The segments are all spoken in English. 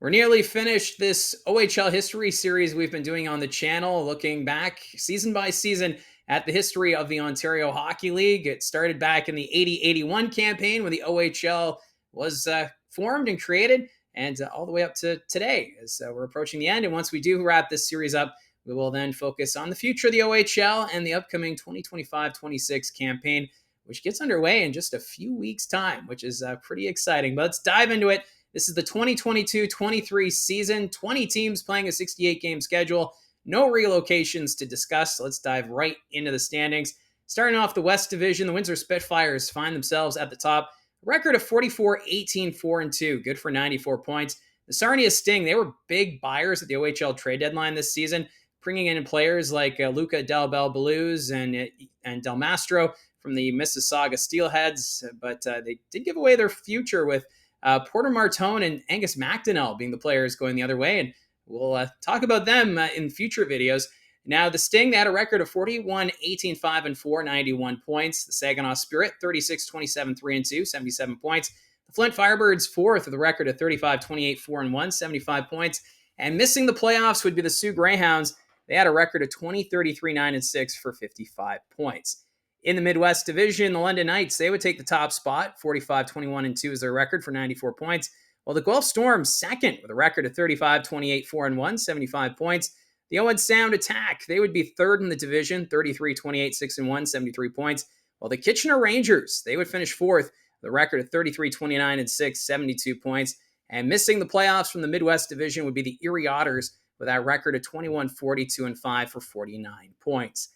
We're nearly finished this OHL history series we've been doing on the channel, looking back season by season at the history of the Ontario Hockey League. It started back in the 80-81 campaign when the OHL was formed and created, and all the way up to today as we're approaching the end. And once we do wrap this series up, we will then focus on the future of the OHL and the upcoming 2025-26 campaign, which gets underway in just a few weeks' time, which is pretty exciting. But let's dive into it. This is the 2022-23 season, 20 teams playing a 68-game schedule. No relocations to discuss, so let's dive right into the standings. Starting off the West Division, the Windsor Spitfires find themselves at the top. A record of 44-18-4-2, good for 94 points. The Sarnia Sting, they were big buyers at the OHL trade deadline this season, bringing in players like Luca Del Bel Belluz and Del Mastro from the Mississauga Steelheads, but they did give away their future with Porter Martone and Angus McDonnell being the players going the other way, and we'll talk about them in future videos. Now, the Sting, they had a record of 41-18-5-4, 91 points. The Saginaw Spirit, 36-27-3-2, 77 points. The Flint Firebirds, fourth with a record of 35-28-4-1, 75 points. And missing the playoffs would be the Sioux Greyhounds. They had a record of 20-33-9-6 for 55 points. In the Midwest Division, the London Knights, they would take the top spot. 45-21-2 is their record for 94 points. While the Guelph Storm, second with a record of 35-28-4-1, 75 points. The Owen Sound Attack, they would be third in the division, 33-28-6-1, 73 points. While the Kitchener Rangers, they would finish fourth with a record of 33-29-6, 72 points. And missing the playoffs from the Midwest Division would be the Erie Otters with that record of 21-42-5 for 49 points.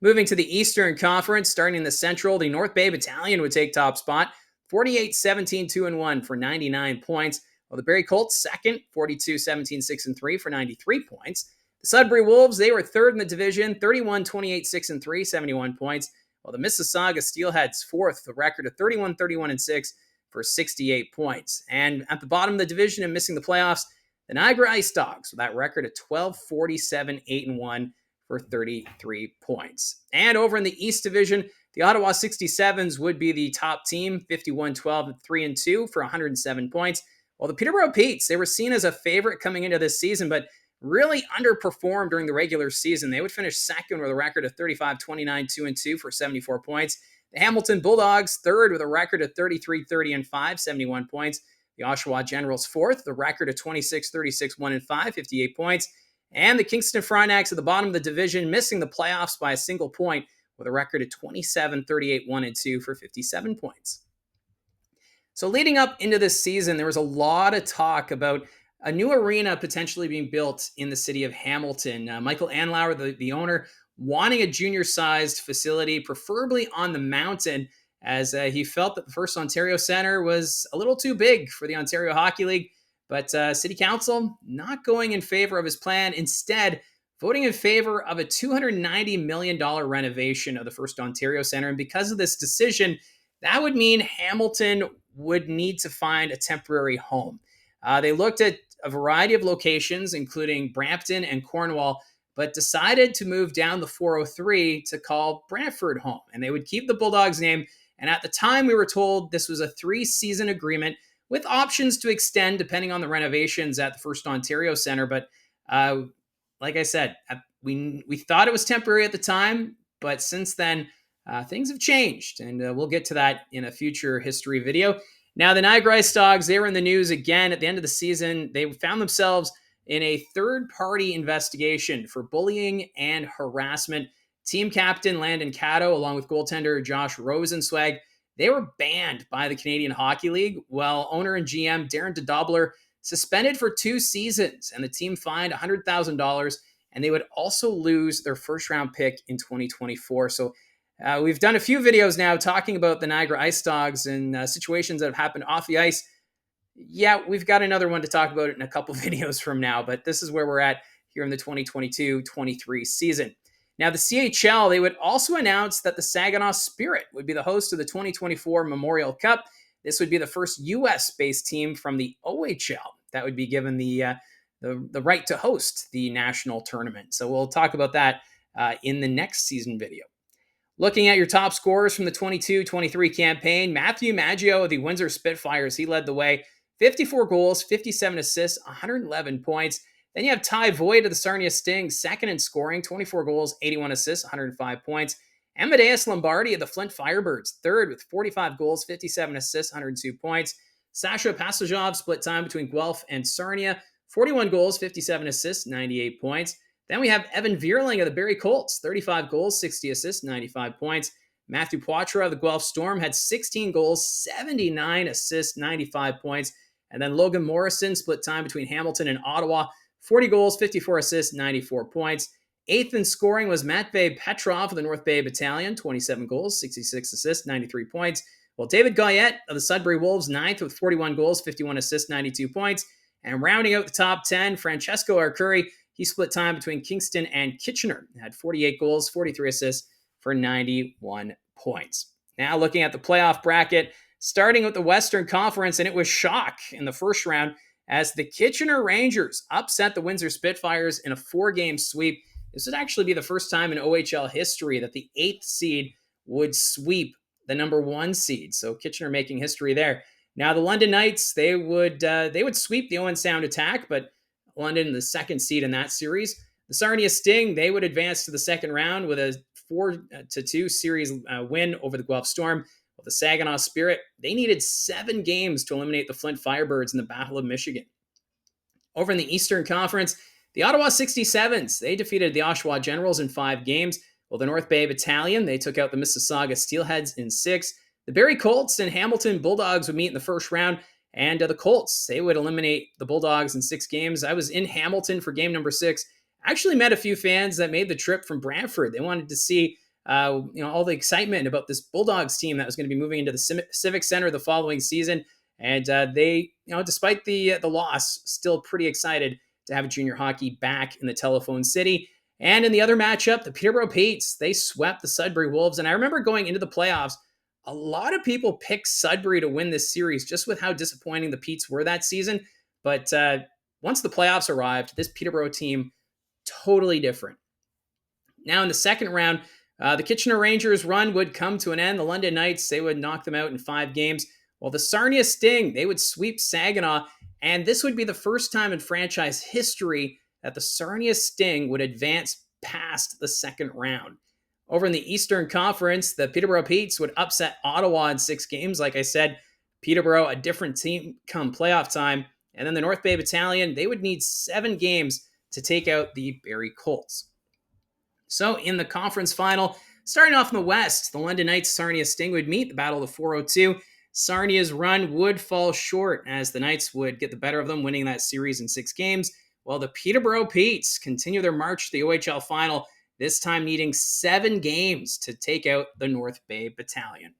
Moving to the Eastern Conference, starting in the Central, the North Bay Battalion would take top spot, 48-17-2-1 for 99 points. While the Barrie Colts, second, 42-17-6-3 for 93 points. The Sudbury Wolves, they were third in the division, 31-28-6-3, 71 points. While the Mississauga Steelheads, fourth, the record of 31-31-6 for 68 points. And at the bottom of the division and missing the playoffs, the Niagara Ice Dogs with that record of 12-47-8-1 for 33 points. And over in the East Division, the Ottawa 67s would be the top team, 51-12-3-2 for 107 points. While the Peterborough Petes, they were seen as a favorite coming into this season, but really underperformed during the regular season. They would finish second with a record of 35-29-2-2 for 74 points. The Hamilton Bulldogs, third with a record of 33-30-5, 71 points. The Oshawa Generals, fourth, the record of 26-36-1-5, 58 points. And the Kingston Frontenacs at the bottom of the division, missing the playoffs by a single point with a record of 27-38-1-2 for 57 points. So leading up into this season, there was a lot of talk about a new arena potentially being built in the city of Hamilton. Michael Anlauer, the owner, wanting a junior-sized facility, preferably on the mountain, as he felt that the First Ontario Centre was a little too big for the Ontario Hockey League. But City Council not going in favor of his plan, instead voting in favor of a $290 million renovation of the First Ontario Centre. And because of this decision, that would mean Hamilton would need to find a temporary home. They looked at a variety of locations, including Brampton and Cornwall, but decided to move down the 403 to call Brantford home. And they would keep the Bulldogs name. And at the time, we were told this was a 3-season agreement with options to extend depending on the renovations at the First Ontario Centre. But like I said, we thought it was temporary at the time, but since then, things have changed. And we'll get to that in a future history video. Now, the Niagara Ice Dogs, they were in the news again at the end of the season. They found themselves in a third-party investigation for bullying and harassment. Team captain Landon Caddo, along with goaltender Josh Rosenzweig, they were banned by the Canadian Hockey League, while owner and GM Darren DeDobler suspended for 2 seasons, and the team fined $100,000, and they would also lose their first-round pick in 2024. So we've done a few videos now talking about the Niagara Ice Dogs and situations that have happened off the ice. Yeah, we've got another one to talk about in a couple videos from now, but this is where we're at here in the 2022-23 season. Now, the CHL, they would also announce that the Saginaw Spirit would be the host of the 2024 Memorial Cup. This would be the first U.S.-based team from the OHL that would be given the right to host the national tournament. So we'll talk about that in the next season video. Looking at your top scorers from the 22-23 campaign, Matthew Maggio of the Windsor Spitfires, he led the way. 54 goals, 57 assists, 111 points. Then you have Ty Voigt of the Sarnia Sting, second in scoring, 24 goals, 81 assists, 105 points. Amadeus Lombardi of the Flint Firebirds, third with 45 goals, 57 assists, 102 points. Sasha Pasajov split time between Guelph and Sarnia, 41 goals, 57 assists, 98 points. Then we have Evan Vierling of the Barrie Colts, 35 goals, 60 assists, 95 points. Matthew Poitras of the Guelph Storm had 16 goals, 79 assists, 95 points. And then Logan Morrison split time between Hamilton and Ottawa, 40 goals, 54 assists, 94 points. Eighth in scoring was Matvey Petrov of the North Bay Battalion, 27 goals, 66 assists, 93 points. While David Goyette of the Sudbury Wolves, ninth with 41 goals, 51 assists, 92 points. And rounding out the top 10, Francesco Arcuri, he split time between Kingston and Kitchener. Had 48 goals, 43 assists for 91 points. Now looking at the playoff bracket, starting with the Western Conference, and it was shock in the first round as the Kitchener Rangers upset the Windsor Spitfires in a 4-game sweep. This would actually be the first time in OHL history that the 8th seed would sweep the number 1 seed. So Kitchener making history there. Now the London Knights, they would sweep the Owen Sound Attack, but London, the 2nd seed in that series. The Sarnia Sting, they would advance to the second round with a 4-2 series win over the Guelph Storm. With the Saginaw Spirit, they needed 7 games to eliminate the Flint Firebirds in the Battle of Michigan. Over in the Eastern Conference, the Ottawa 67s, they defeated the Oshawa Generals in 5 games. While the North Bay Battalion, they took out the Mississauga Steelheads in 6. The Barrie Colts and Hamilton Bulldogs would meet in the first round, and the Colts, they would eliminate the Bulldogs in 6 games. I was in Hamilton for game number 6. I actually met a few fans that made the trip from Brantford. They wanted to see all the excitement about this Bulldogs team that was going to be moving into the Civic Center the following season. And they, despite the loss, still pretty excited to have junior hockey back in the Telephone City. And in the other matchup, the Peterborough Petes, they swept the Sudbury Wolves. And I remember going into the playoffs, a lot of people picked Sudbury to win this series just with how disappointing the Petes were that season. But once the playoffs arrived, this Peterborough team, totally different. Now in the second round, the Kitchener Rangers run would come to an end. The London Knights, they would knock them out in 5 games. While the Sarnia Sting, they would sweep Saginaw. And this would be the first time in franchise history that the Sarnia Sting would advance past the second round. Over in the Eastern Conference, the Peterborough Petes would upset Ottawa in 6 games. Like I said, Peterborough, a different team come playoff time. And then the North Bay Battalion, they would need 7 games to take out the Barrie Colts. So in the conference final, starting off in the West, the London Knights Sarnia Sting would meet the Battle of the 402. Sarnia's run would fall short as the Knights would get the better of them, winning that series in 6 games, while the Peterborough Petes continue their march to the OHL final, this time needing 7 games to take out the North Bay Battalion.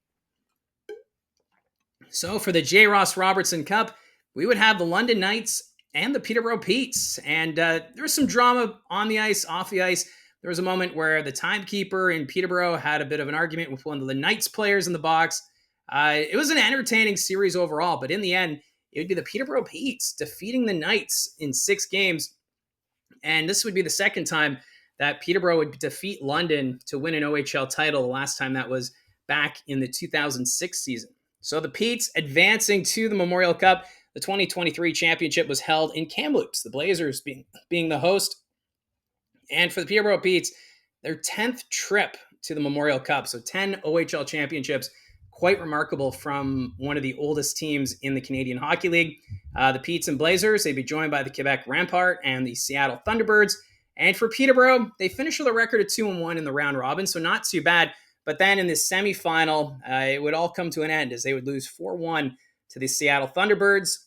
So for the J. Ross Robertson Cup, we would have the London Knights and the Peterborough Petes. And there was some drama on the ice, off the ice. There was a moment where the timekeeper in Peterborough had a bit of an argument with one of the Knights players in the box. It was an entertaining series overall, but in the end, it would be the Peterborough Petes defeating the Knights in 6 games. And this would be the second time that Peterborough would defeat London to win an OHL title. The last time that was back in the 2006 season. So the Petes advancing to the Memorial Cup. The 2023 championship was held in Kamloops, the Blazers being the host. And for the Peterborough Petes, their 10th trip to the Memorial Cup. So 10 OHL championships, quite remarkable from one of the oldest teams in the Canadian Hockey League. The Petes and Blazers, they'd be joined by the Quebec Rampart and the Seattle Thunderbirds. And for Peterborough, they finished with a record of 2-1 in the round robin, so not too bad. But then in the semifinal, it would all come to an end as they would lose 4-1 to the Seattle Thunderbirds.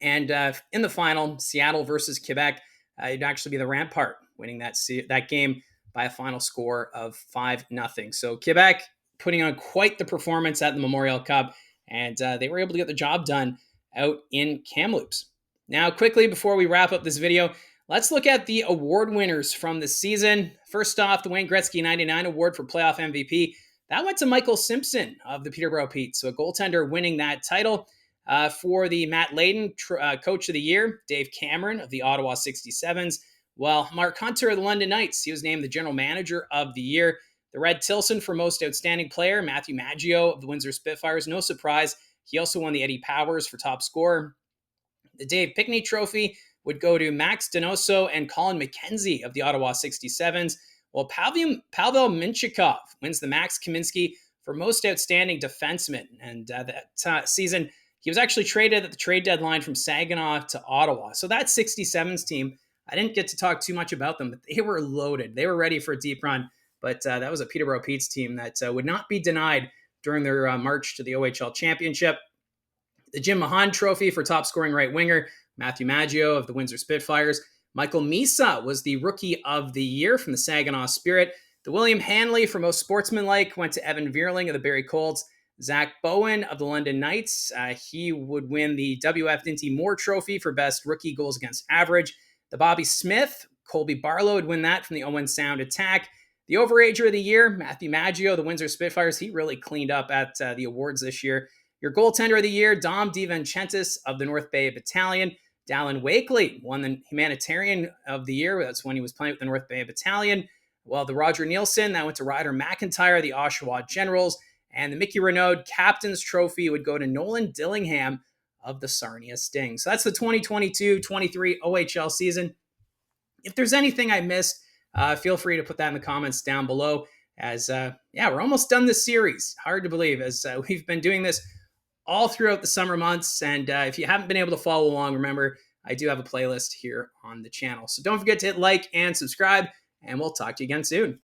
And in the final, Seattle versus Quebec, it'd actually be the Rampart winning that game by a final score of 5-0. So Quebec putting on quite the performance at the Memorial Cup, and they were able to get the job done out in Kamloops. Now, quickly, before we wrap up this video, let's look at the award winners from the season. First off, the Wayne Gretzky 99 Award for Playoff MVP. That went to Michael Simpson of the Peterborough Petes, so a goaltender winning that title. For the Matt Layden Coach of the Year, Dave Cameron of the Ottawa 67s. While Mark Hunter of the London Knights, he was named the General Manager of the Year. The Red Tilson for Most Outstanding Player, Matthew Maggio of the Windsor Spitfires. No surprise, He also won the Eddie Powers for top scorer. The Dave Pickney Trophy would go to Max Donoso and Colin McKenzie of the Ottawa 67s, while Pavel Minchikov wins the Max Kaminsky for most outstanding defenseman. And that season, he was actually traded at the trade deadline from Saginaw to Ottawa. So that 67s team, I didn't get to talk too much about them, but they were loaded. They were ready for a deep run. But that was a Peterborough Petes team that would not be denied during their march to the OHL Championship. The Jim Mahan Trophy for top scoring right winger, Matthew Maggio of the Windsor Spitfires. Michael Misa was the Rookie of the Year from the Saginaw Spirit. The William Hanley for most sportsmanlike went to Evan Vierling of the Barrie Colts. Zach Bowen of the London Knights, he would win the W.F. Dinty Moore Trophy for best rookie goals against average. The Bobby Smith, Colby Barlow would win that from the Owen Sound Attack. The Overager of the Year, Matthew Maggio, the Windsor Spitfires, he really cleaned up at the awards this year. Your Goaltender of the Year, Dom DiVincentis of the North Bay Battalion. Dallin Wakely won the Humanitarian of the Year. That's when he was playing with the North Bay Battalion. Well, the Roger Nielsen, that went to Ryder McIntyre, the Oshawa Generals. And the Mickey Renaud Captain's Trophy would go to Nolan Dillingham of the Sarnia Sting. So that's the 2022-23 OHL season. If there's anything I missed, feel free to put that in the comments down below. As we're almost done this series. Hard to believe, as we've been doing this all throughout the summer months. And if you haven't been able to follow along, remember, I do have a playlist here on the channel. So don't forget to hit like and subscribe, and we'll talk to you again soon.